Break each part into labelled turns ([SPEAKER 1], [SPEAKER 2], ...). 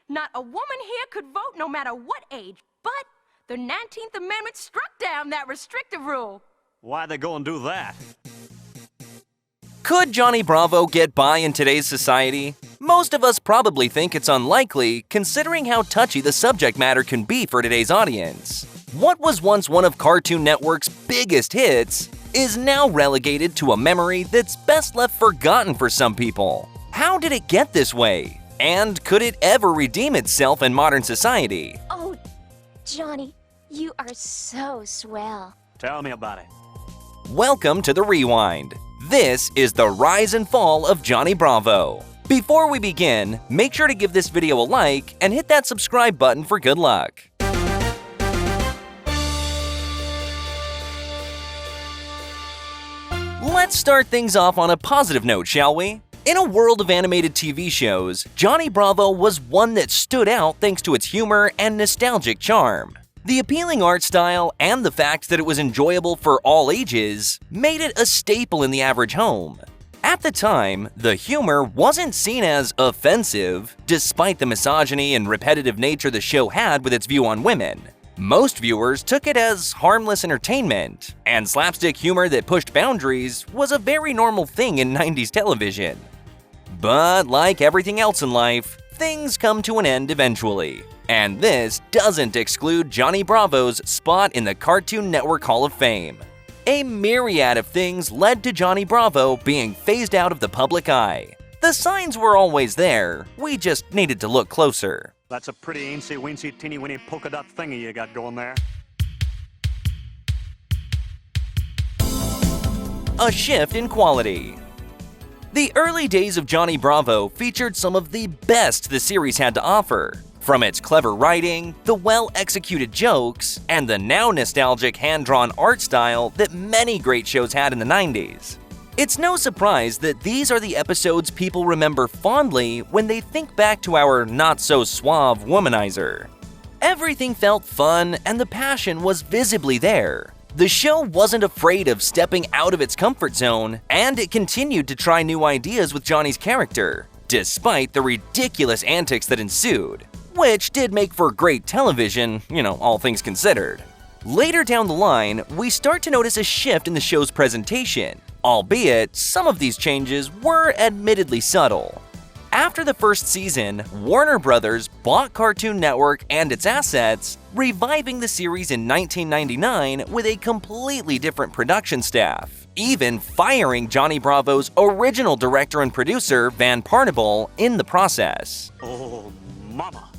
[SPEAKER 1] Not a woman here could vote no matter what age, but the 19th Amendment struck down that restrictive rule.
[SPEAKER 2] Why'd they go and do that?
[SPEAKER 3] Could Johnny Bravo get by in today's society? Most of us probably think it's unlikely, considering how touchy the subject matter can be for today's audience. What was once one of Cartoon Network's biggest hits is now relegated to a memory that's best left forgotten for some people. How did it get this way? And could it ever redeem itself in modern society?
[SPEAKER 4] Oh, Johnny, you are so swell.
[SPEAKER 2] Tell me about it.
[SPEAKER 3] Welcome to The Rewind. This is the rise and fall of Johnny Bravo. Before we begin, make sure to give this video a like and hit that subscribe button for good luck. Let's start things off on a positive note, shall we? In a world of animated TV shows, Johnny Bravo was one that stood out thanks to its humor and nostalgic charm. The appealing art style and the fact that it was enjoyable for all ages made it a staple in the average home. At the time, the humor wasn't seen as offensive, despite the misogyny and repetitive nature the show had with its view on women. Most viewers took it as harmless entertainment, and slapstick humor that pushed boundaries was a very normal thing in 90s television. But like everything else in life, things come to an end eventually. And this doesn't exclude Johnny Bravo's spot in the Cartoon Network Hall of Fame. A myriad of things led to Johnny Bravo being phased out of the public eye. The signs were always there, we just needed to look closer.
[SPEAKER 2] That's a pretty eensy-weensy, teeny-weeny polka dot thingy you got going there.
[SPEAKER 3] A shift in quality. The early days of Johnny Bravo featured some of the best the series had to offer. From its clever writing, the well-executed jokes, and the now nostalgic hand-drawn art style that many great shows had in the 90s. It's no surprise that these are the episodes people remember fondly when they think back to our not-so-suave womanizer. Everything felt fun and the passion was visibly there. The show wasn't afraid of stepping out of its comfort zone, and it continued to try new ideas with Johnny's character, despite the ridiculous antics that ensued. Which did make for great television, all things considered. Later down the line, we start to notice a shift in the show's presentation, albeit some of these changes were admittedly subtle. After the first season, Warner Brothers bought Cartoon Network and its assets, reviving the series in 1999 with a completely different production staff, even firing Johnny Bravo's original director and producer, Van Parnable, in the process.
[SPEAKER 2] Oh, mama.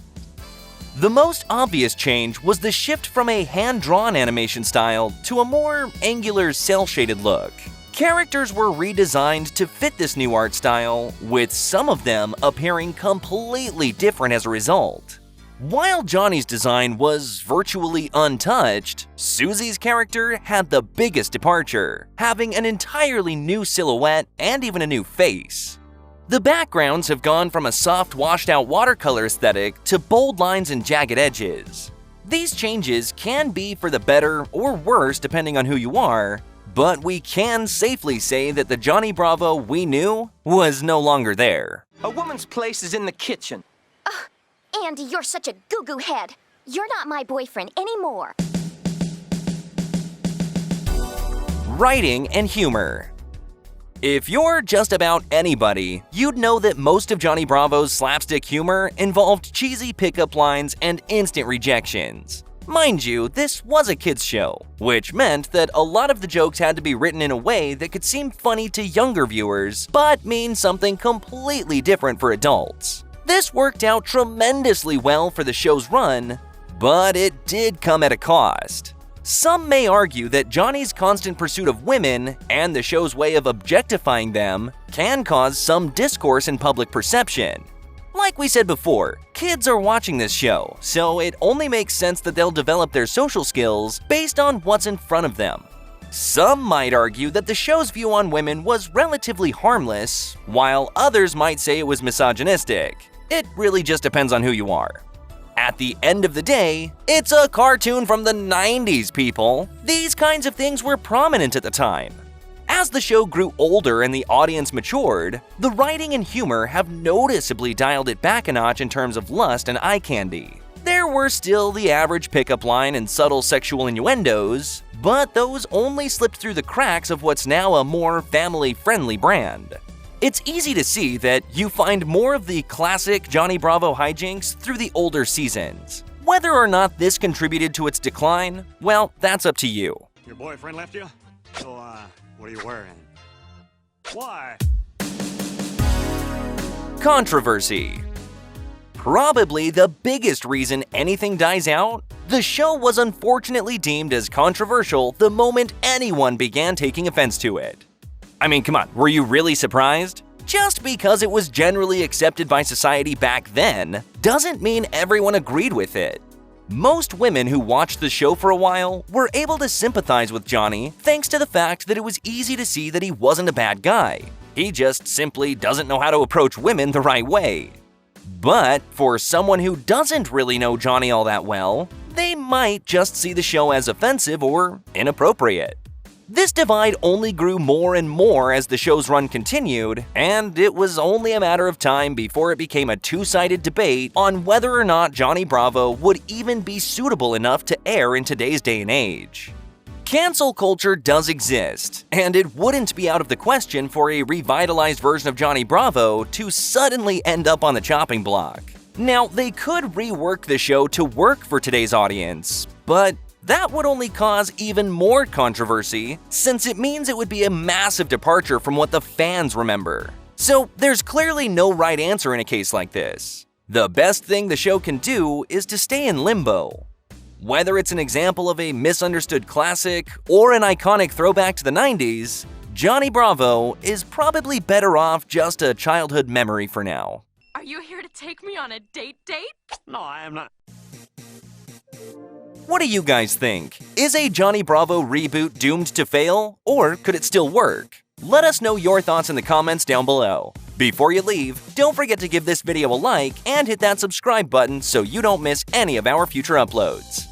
[SPEAKER 3] The most obvious change was the shift from a hand-drawn animation style to a more angular, cel-shaded look. Characters were redesigned to fit this new art style, with some of them appearing completely different as a result. While Johnny's design was virtually untouched, Susie's character had the biggest departure, having an entirely new silhouette and even a new face. The backgrounds have gone from a soft, washed-out watercolor aesthetic to bold lines and jagged edges. These changes can be for the better or worse depending on who you are, but we can safely say that the Johnny Bravo we knew was no longer there.
[SPEAKER 5] A woman's place is in the kitchen.
[SPEAKER 4] Ugh, Andy, you're such a goo-goo head. You're not my boyfriend anymore.
[SPEAKER 3] Writing and humor. If you're just about anybody, you'd know that most of Johnny Bravo's slapstick humor involved cheesy pickup lines and instant rejections. Mind you, this was a kids' show, which meant that a lot of the jokes had to be written in a way that could seem funny to younger viewers, but mean something completely different for adults. This worked out tremendously well for the show's run, but it did come at a cost. Some may argue that Johnny's constant pursuit of women and the show's way of objectifying them can cause some discourse in public perception. Like we said before, kids are watching this show, so it only makes sense that they'll develop their social skills based on what's in front of them. Some might argue that the show's view on women was relatively harmless, while others might say it was misogynistic. It really just depends on who you are. At the end of the day, it's a cartoon from the 90s, people. These kinds of things were prominent at the time. As the show grew older and the audience matured, the writing and humor have noticeably dialed it back a notch in terms of lust and eye candy. There were still the average pickup line and subtle sexual innuendos, but those only slipped through the cracks of what's now a more family-friendly brand. It's easy to see that you find more of the classic Johnny Bravo hijinks through the older seasons. Whether or not this contributed to its decline, well, that's up to you.
[SPEAKER 2] Your boyfriend left you? So, what are you wearing? Why?
[SPEAKER 3] Controversy. Probably the biggest reason anything dies out, the show was unfortunately deemed as controversial the moment anyone began taking offense to it. I mean, come on, were you really surprised? Just because it was generally accepted by society back then doesn't mean everyone agreed with it. Most women who watched the show for a while were able to sympathize with Johnny thanks to the fact that it was easy to see that he wasn't a bad guy. He just simply doesn't know how to approach women the right way. But for someone who doesn't really know Johnny all that well, they might just see the show as offensive or inappropriate. This divide only grew more and more as the show's run continued, and it was only a matter of time before it became a two-sided debate on whether or not Johnny Bravo would even be suitable enough to air in today's day and age. Cancel culture does exist, and it wouldn't be out of the question for a revitalized version of Johnny Bravo to suddenly end up on the chopping block. Now, they could rework the show to work for today's audience, but that would only cause even more controversy, since it means it would be a massive departure from what the fans remember. So there's clearly no right answer in a case like this. The best thing the show can do is to stay in limbo. Whether it's an example of a misunderstood classic or an iconic throwback to the 90s, Johnny Bravo is probably better off just a childhood memory for now.
[SPEAKER 1] Are you here to take me on a date?
[SPEAKER 2] No, I am not.
[SPEAKER 3] What do you guys think? Is a Johnny Bravo reboot doomed to fail, or could it still work? Let us know your thoughts in the comments down below. Before you leave, don't forget to give this video a like and hit that subscribe button so you don't miss any of our future uploads.